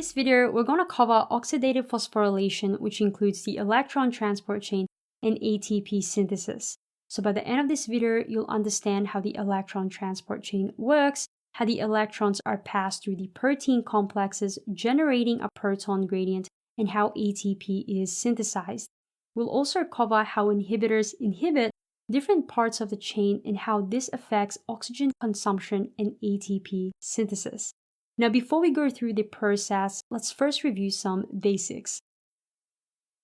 this video, we're going to cover oxidative phosphorylation, which includes the electron transport chain and ATP synthesis. So by the end of this video, you'll understand how the electron transport chain works, how the electrons are passed through the protein complexes, generating a proton gradient, and how ATP is synthesized. We'll also cover how inhibitors inhibit different parts of the chain and how this affects oxygen consumption and ATP synthesis. Now, before we go through the process, let's first review some basics.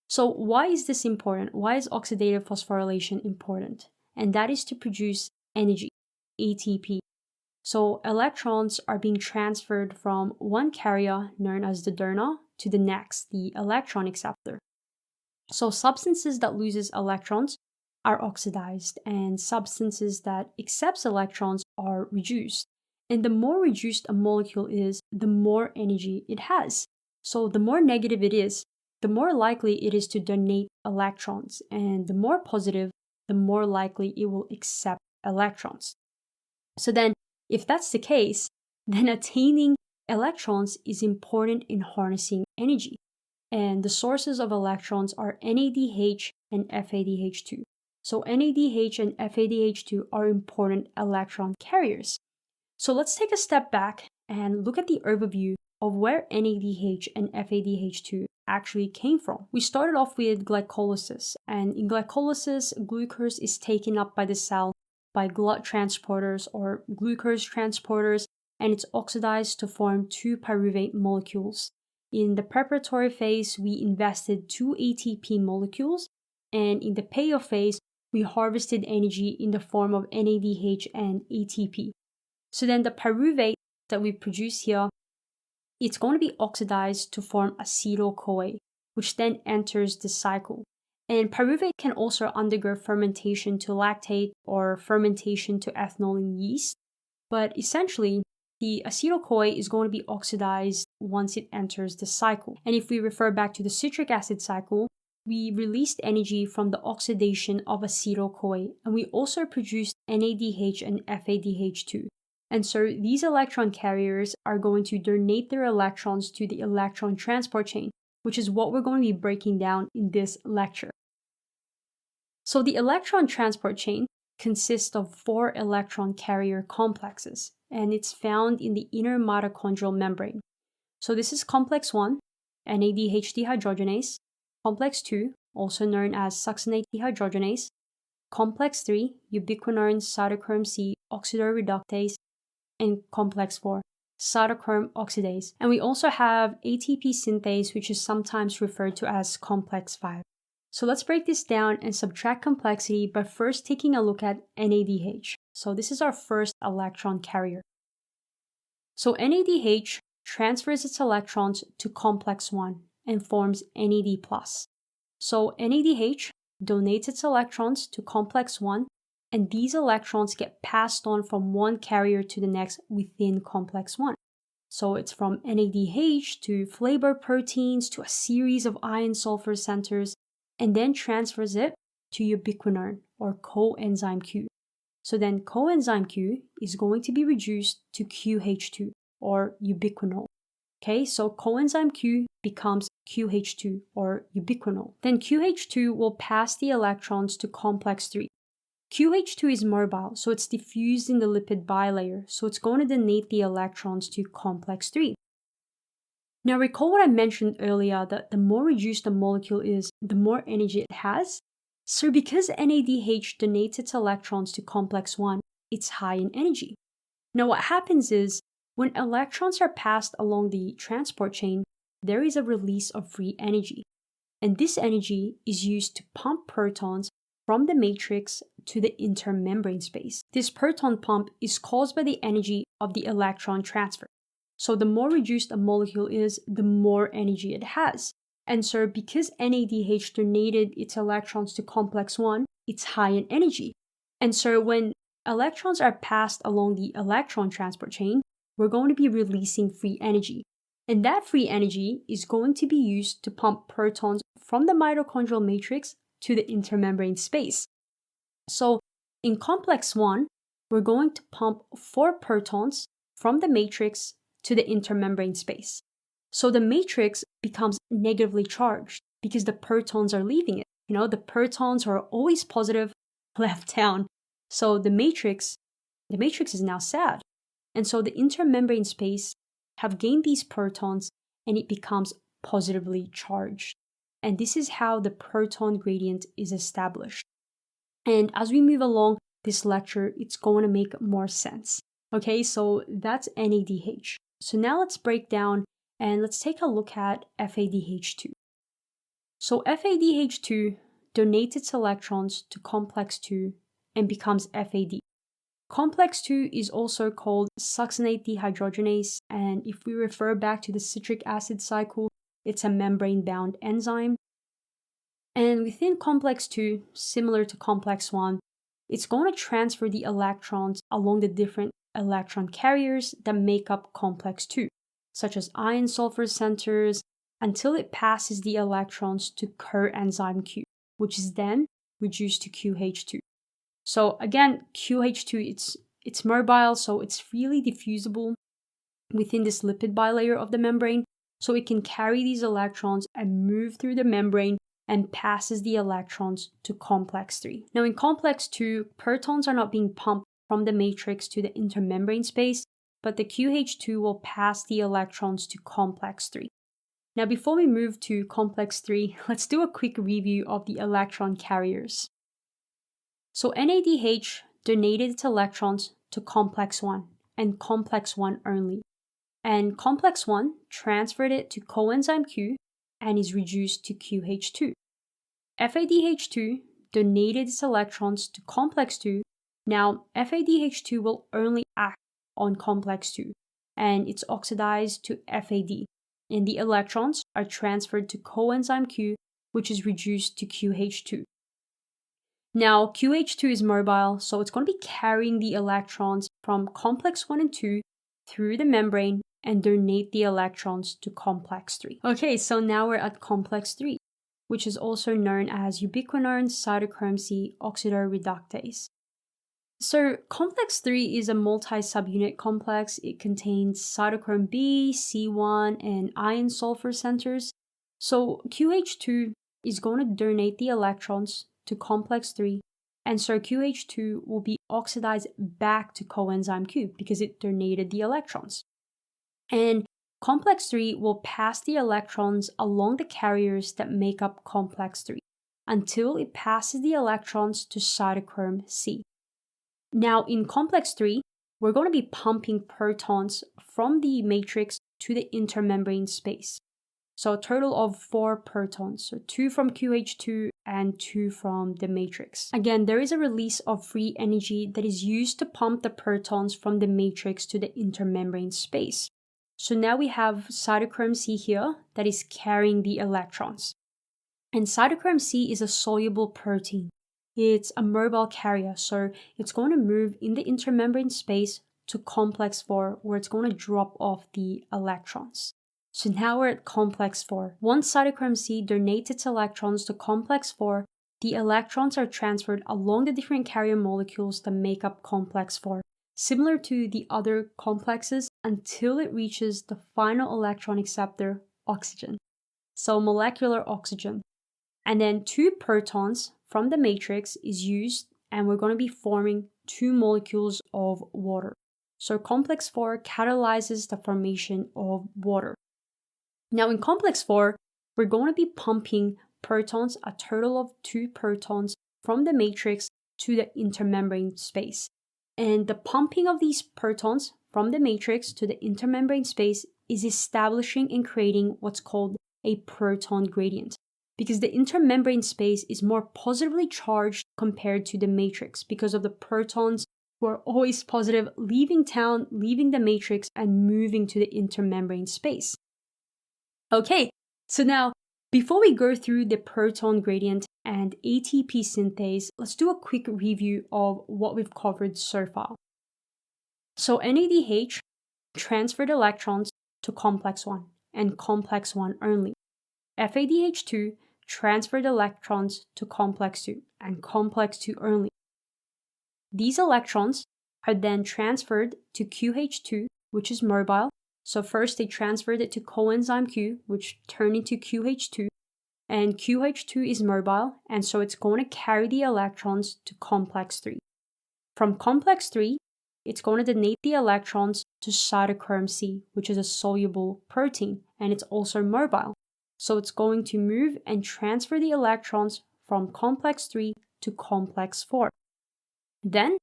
So why is this important? Why is oxidative phosphorylation important? And that is to produce energy, ATP. So electrons are being transferred from one carrier, known as the donor, to the next, the electron acceptor. So substances that loses electrons are oxidized, and substances that accepts electrons are reduced. And the more reduced a molecule is, the more energy it has. So the more negative it is, the more likely it is to donate electrons, and the more positive, the more likely it will accept electrons. So then, if that's the case, then attaining electrons is important in harnessing energy. And the sources of electrons are NADH and FADH2. So NADH and FADH2 are important electron carriers. So let's take a step back and look at the overview of where NADH and FADH2 actually came from. We started off with glycolysis, and in glycolysis, glucose is taken up by the cell by GLUT transporters or glucose transporters, and it's oxidized to form two pyruvate molecules. In the preparatory phase, we invested 2 ATP molecules, and in the payoff phase, we harvested energy in the form of NADH and ATP. So then the pyruvate that we produce here, it's going to be oxidized to form acetyl-CoA, which then enters the cycle. And pyruvate can also undergo fermentation to lactate or fermentation to ethanol in yeast. But essentially, the acetyl-CoA is going to be oxidized once it enters the cycle. And if we refer back to the citric acid cycle, we released energy from the oxidation of acetyl-CoA, and we also produced NADH and FADH2. And so these electron carriers are going to donate their electrons to the electron transport chain, which is what we're going to be breaking down in this lecture. So the electron transport chain consists of 4 electron carrier complexes, and it's found in the inner mitochondrial membrane. So this is complex 1, NADH dehydrogenase, complex 2, also known as succinate dehydrogenase, complex 3, ubiquinone cytochrome C oxidoreductase, and complex 4, cytochrome oxidase. And we also have ATP synthase, which is sometimes referred to as complex 5. So let's break this down and subtract complexity by first taking a look at NADH. So this is our first electron carrier. So NADH transfers its electrons to complex 1 and forms NAD+. So NADH donates its electrons to complex 1, and these electrons get passed on from one carrier to the next within complex 1. So it's from NADH to flavoproteins to a series of iron-sulfur centers, and then transfers it to ubiquinone or coenzyme Q. So then coenzyme Q is going to be reduced to QH2 or ubiquinol. Okay, so coenzyme Q becomes QH2 or ubiquinol. Then QH2 will pass the electrons to complex 3. QH2 is mobile, so it's diffused in the lipid bilayer, so it's going to donate the electrons to complex 3. Now recall what I mentioned earlier, that the more reduced a molecule is, the more energy it has. So because NADH donates its electrons to complex 1, it's high in energy. Now what happens is, when electrons are passed along the transport chain, there is a release of free energy. And this energy is used to pump protons from the matrix to the intermembrane space. This proton pump is caused by the energy of the electron transfer. So the more reduced a molecule is, the more energy it has. And so because NADH donated its electrons to complex 1, it's high in energy. And so when electrons are passed along the electron transport chain, we're going to be releasing free energy. And that free energy is going to be used to pump protons from the mitochondrial matrix to the intermembrane space. So in complex 1, we're going to pump 4 protons from the matrix to the intermembrane space. So the matrix becomes negatively charged because the protons are leaving it. The protons are always positive, left down. So the matrix is now sad. And so the intermembrane space have gained these protons and it becomes positively charged. And this is how the proton gradient is established. And as we move along this lecture, it's going to make more sense. Okay, so that's NADH. So now let's break down and let's take a look at FADH2. So FADH2 donates its electrons to complex 2 and becomes FAD. Complex 2 is also called succinate dehydrogenase, and if we refer back to the citric acid cycle, it's a membrane-bound enzyme. And within complex 2, similar to complex 1, it's going to transfer the electrons along the different electron carriers that make up complex 2, such as iron sulfur centers, until it passes the electrons to coenzyme Q, which is then reduced to QH2. So again, QH2, it's mobile, so it's freely diffusible within this lipid bilayer of the membrane, so it can carry these electrons and move through the membrane and passes the electrons to complex 3. Now in complex 2, protons are not being pumped from the matrix to the intermembrane space, but the QH2 will pass the electrons to complex 3. Now before we move to complex 3, let's do a quick review of the electron carriers. So NADH donated its electrons to complex 1 and complex 1 only. And complex 1 transferred it to coenzyme Q and is reduced to QH2. FADH2 donated its electrons to complex 2. Now FADH2 will only act on complex 2 and it's oxidized to FAD. And the electrons are transferred to coenzyme Q, which is reduced to QH2. Now, QH2 is mobile, so it's going to be carrying the electrons from complex 1 and 2 through the membrane and donate the electrons to complex 3. Okay, so now we're at complex 3, which is also known as ubiquinone cytochrome C oxidoreductase. So complex 3 is a multi-subunit complex. It contains cytochrome B, C1, and iron sulfur centers. So QH2 is going to donate the electrons to complex 3, and so QH2 will be oxidized back to coenzyme Q because it donated the electrons. And complex 3 will pass the electrons along the carriers that make up complex 3 until it passes the electrons to cytochrome C. Now in complex 3, we're going to be pumping protons from the matrix to the intermembrane space. So a total of 4 protons, so 2 from QH2 and 2 from the matrix. Again, there is a release of free energy that is used to pump the protons from the matrix to the intermembrane space. So now we have cytochrome C here that is carrying the electrons. And cytochrome C is a soluble protein. It's a mobile carrier, so it's going to move in the intermembrane space to complex 4, where it's going to drop off the electrons. So now we're at complex 4. Once cytochrome C donates its electrons to complex 4, the electrons are transferred along the different carrier molecules that make up complex 4, similar to the other complexes, until it reaches the final electron acceptor, oxygen. So molecular oxygen. And then 2 protons from the matrix is used, and we're going to be forming 2 molecules of water. So complex 4 catalyzes the formation of water. Now in complex 4, we're going to be pumping protons, a total of 2 protons from the matrix to the intermembrane space. And the pumping of these protons from the matrix to the intermembrane space is establishing and creating what's called a proton gradient, because the intermembrane space is more positively charged compared to the matrix because of the protons who are always positive, leaving town, leaving the matrix, and moving to the intermembrane space. Okay, so now, before we go through the proton gradient and ATP synthase, let's do a quick review of what we've covered so far. So NADH transferred electrons to complex 1 and complex 1 only. FADH2 transferred electrons to complex 2 and complex 2 only. These electrons are then transferred to QH2, which is mobile, So first they transferred it to coenzyme Q, which turned into QH2. And QH2 is mobile, and so it's going to carry the electrons to complex 3. From complex 3, it's going to donate the electrons to cytochrome C, which is a soluble protein, and it's also mobile. So it's going to move and transfer the electrons from complex 3 to complex 4. Then,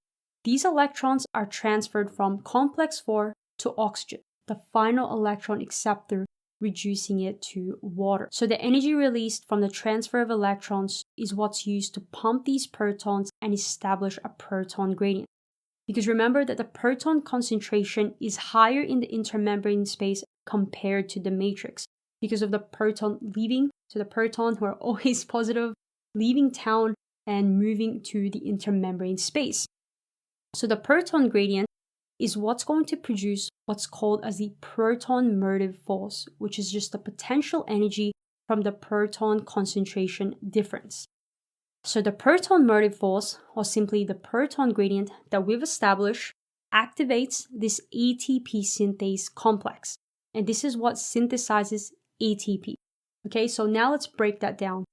these electrons are transferred from complex 4 to oxygen, the final electron acceptor, reducing it to water. So the energy released from the transfer of electrons is what's used to pump these protons and establish a proton gradient. Because remember that the proton concentration is higher in the intermembrane space compared to the matrix because of the proton leaving, so the proton who are always positive, leaving town and moving to the intermembrane space. So the proton gradient is what's going to produce what's called as the proton motive force, which is just the potential energy from the proton concentration difference. So the proton motive force, or simply the proton gradient that we've established, activates this ATP synthase complex. And this is what synthesizes ATP. Okay, so now let's break that down.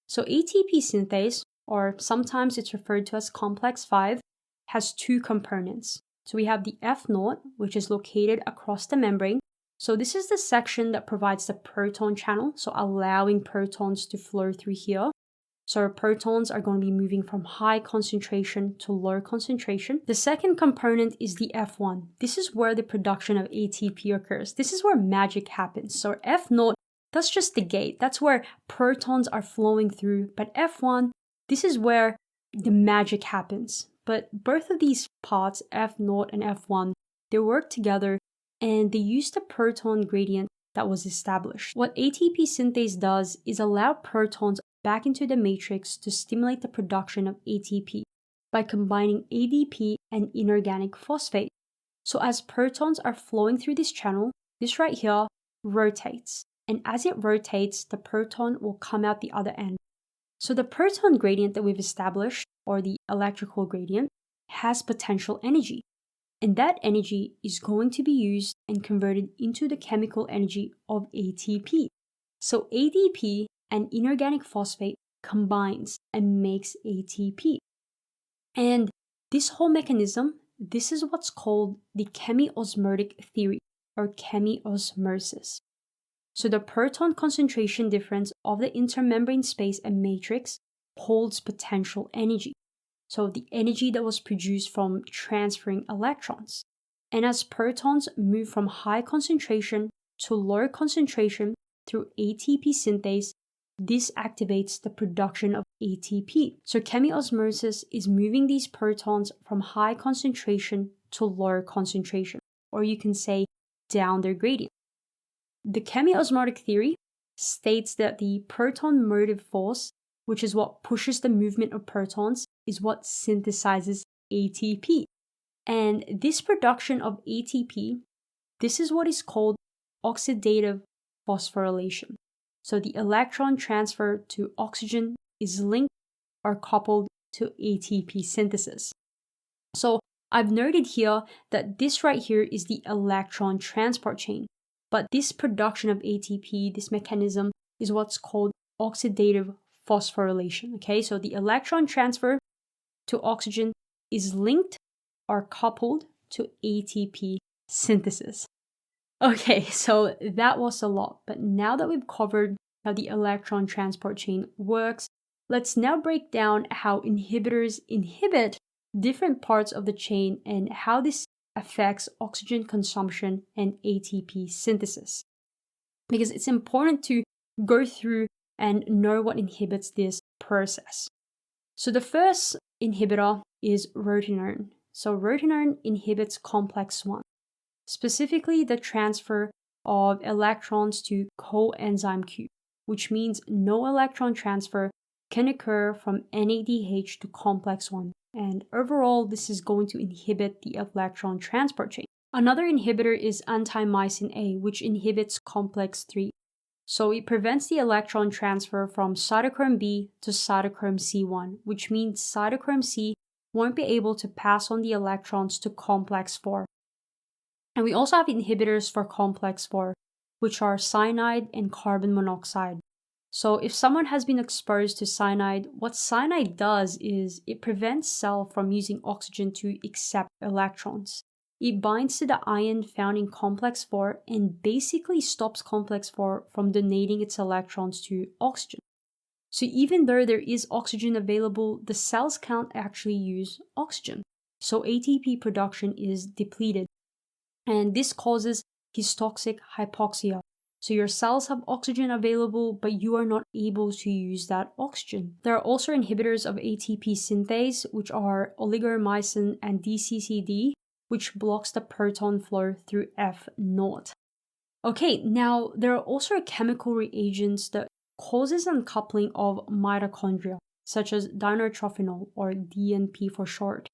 So ATP synthase, or sometimes it's referred to as complex 5, has two components. So we have the F naught, which is located across the membrane. So this is the section that provides the proton channel, so allowing protons to flow through here. So our protons are going to be moving from high concentration to low concentration. The second component is the F1. This is where the production of ATP occurs. This is where magic happens. So F naught, that's just the gate. That's where protons are flowing through. But F1, this is where the magic happens. But both of these parts, F0 and F1, they work together and they use the proton gradient that was established. What ATP synthase does is allow protons back into the matrix to stimulate the production of ATP by combining ADP and inorganic phosphate. So as protons are flowing through this channel, this right here rotates. And as it rotates, the proton will come out the other end. So the proton gradient that we've established, or the electrical gradient, has potential energy. And that energy is going to be used and converted into the chemical energy of ATP. So ADP and inorganic phosphate combines and makes ATP. And this whole mechanism, this is what's called the chemiosmotic theory, or chemiosmosis. So the proton concentration difference of the intermembrane space and matrix holds potential energy. So the energy that was produced from transferring electrons. And as protons move from high concentration to low concentration through ATP synthase, this activates the production of ATP. So chemiosmosis is moving these protons from high concentration to low concentration, or you can say down their gradient. The chemiosmotic theory states that the proton motive force, which is what pushes the movement of protons, is what synthesizes ATP. And this production of ATP, this is what is called oxidative phosphorylation. So the electron transfer to oxygen is linked or coupled to ATP synthesis. So I've noted here that this right here is the electron transport chain. But this production of ATP, this mechanism, is what's called oxidative phosphorylation. Okay, so the electron transfer to oxygen is linked or coupled to ATP synthesis. Okay, so that was a lot. But now that we've covered how the electron transport chain works, let's now break down how inhibitors inhibit different parts of the chain and how this affects oxygen consumption and ATP synthesis. Because it's important to go through and know what inhibits this process. So the first inhibitor is rotenone. So rotenone inhibits complex 1, specifically the transfer of electrons to coenzyme Q, which means no electron transfer can occur from NADH to complex 1. And overall, this is going to inhibit the electron transport chain. Another inhibitor is antimycin A, which inhibits complex 3. So it prevents the electron transfer from cytochrome B to cytochrome C1, which means cytochrome C won't be able to pass on the electrons to complex 4. And we also have inhibitors for complex 4, which are cyanide and carbon monoxide. So if someone has been exposed to cyanide, what cyanide does is it prevents cell from using oxygen to accept electrons. It binds to the ion found in complex 4 and basically stops complex 4 from donating its electrons to oxygen. So even though there is oxygen available, the cells can't actually use oxygen. So ATP production is depleted. And this causes hystoxic hypoxia. So your cells have oxygen available, but you are not able to use that oxygen. There are also inhibitors of ATP synthase, which are oligomycin and DCCD, which blocks the proton flow through F0. Okay, now there are also chemical reagents that causes uncoupling of mitochondria, such as dinotrophinol, or DNP for short.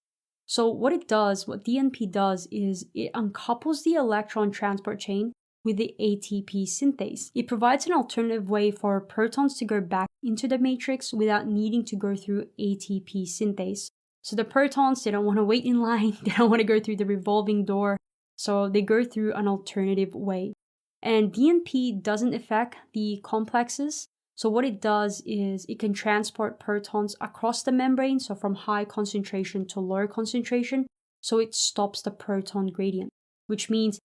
So what DNP does is it uncouples the electron transport chain with the ATP synthase. It provides an alternative way for protons to go back into the matrix without needing to go through ATP synthase. So the protons, they don't want to wait in line, they don't want to go through the revolving door, so they go through an alternative way. And DNP doesn't affect the complexes. So what it does is it can transport protons across the membrane, so from high concentration to low concentration, so it stops the proton gradient, which means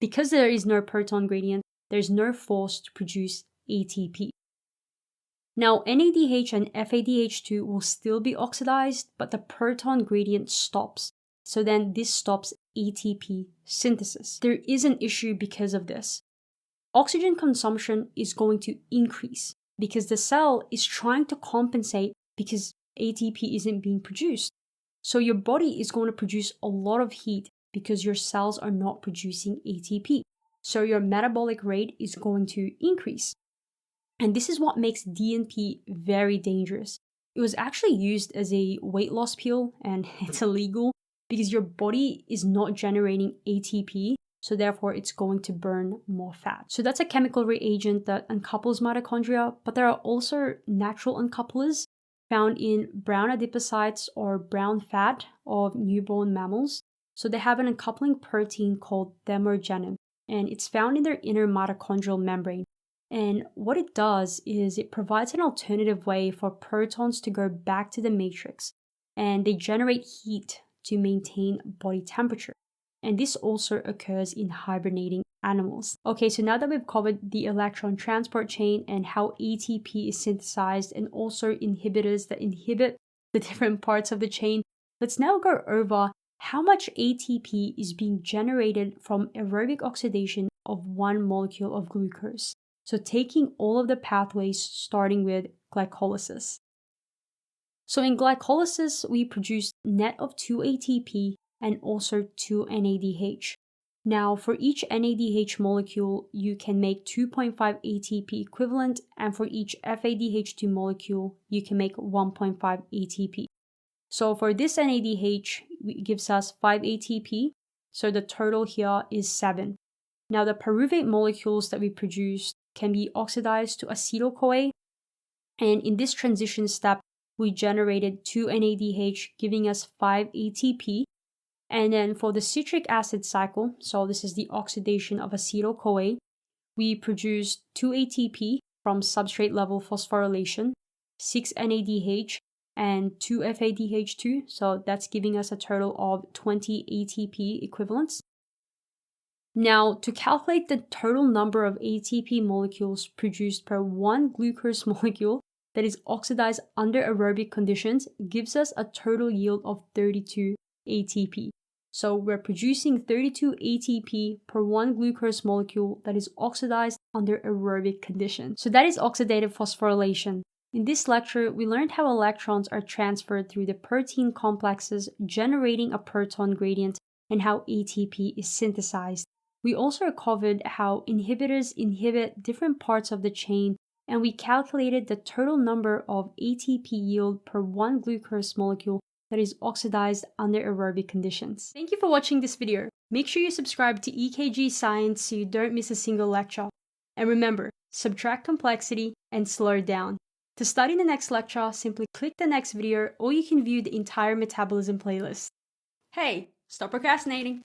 because there is no proton gradient, there's no force to produce ATP. Now, NADH and FADH2 will still be oxidized, but the proton gradient stops. So then this stops ATP synthesis. There is an issue because of this. Oxygen consumption is going to increase because the cell is trying to compensate because ATP isn't being produced. So your body is going to produce a lot of heat because your cells are not producing ATP. So your metabolic rate is going to increase. And this is what makes DNP very dangerous. It was actually used as a weight loss pill, and it's illegal because your body is not generating ATP. So therefore, it's going to burn more fat. So that's a chemical reagent that uncouples mitochondria, but there are also natural uncouplers found in brown adipocytes or brown fat of newborn mammals. So they have an uncoupling protein called thermogenin, and it's found in their inner mitochondrial membrane. And what it does is it provides an alternative way for protons to go back to the matrix, and they generate heat to maintain body temperature. And this also occurs in hibernating animals. Okay, so now that we've covered the electron transport chain and how ATP is synthesized and also inhibitors that inhibit the different parts of the chain, let's now go over how much ATP is being generated from aerobic oxidation of one molecule of glucose. So taking all of the pathways starting with glycolysis. So in glycolysis, we produce net of 2 ATP and also 2 NADH. Now, for each NADH molecule, you can make 2.5 ATP equivalent, and for each FADH2 molecule, you can make 1.5 ATP. So for this NADH, it gives us 5 ATP, so the total here is 7. Now, the pyruvate molecules that we produce can be oxidized to acetyl-CoA, and in this transition step, we generated 2 NADH, giving us 5 ATP. And then for the citric acid cycle, so this is the oxidation of acetyl-CoA, we produced 2 ATP from substrate level phosphorylation, 6 NADH, and 2 FADH2, so that's giving us a total of 20 ATP equivalents. Now, to calculate the total number of ATP molecules produced per one glucose molecule that is oxidized under aerobic conditions gives us a total yield of 32 ATP. So we're producing 32 ATP per one glucose molecule that is oxidized under aerobic conditions. So that is oxidative phosphorylation. In this lecture, we learned how electrons are transferred through the protein complexes, generating a proton gradient, and how ATP is synthesized. We also covered how inhibitors inhibit different parts of the chain, and we calculated the total number of ATP yield per one glucose molecule that is oxidized under aerobic conditions. Thank you for watching this video. Make sure you subscribe to EKG Science so you don't miss a single lecture. And remember, subtract complexity and slow down. To study the next lecture, simply click the next video, or you can view the entire Metabolism playlist. Hey, stop procrastinating!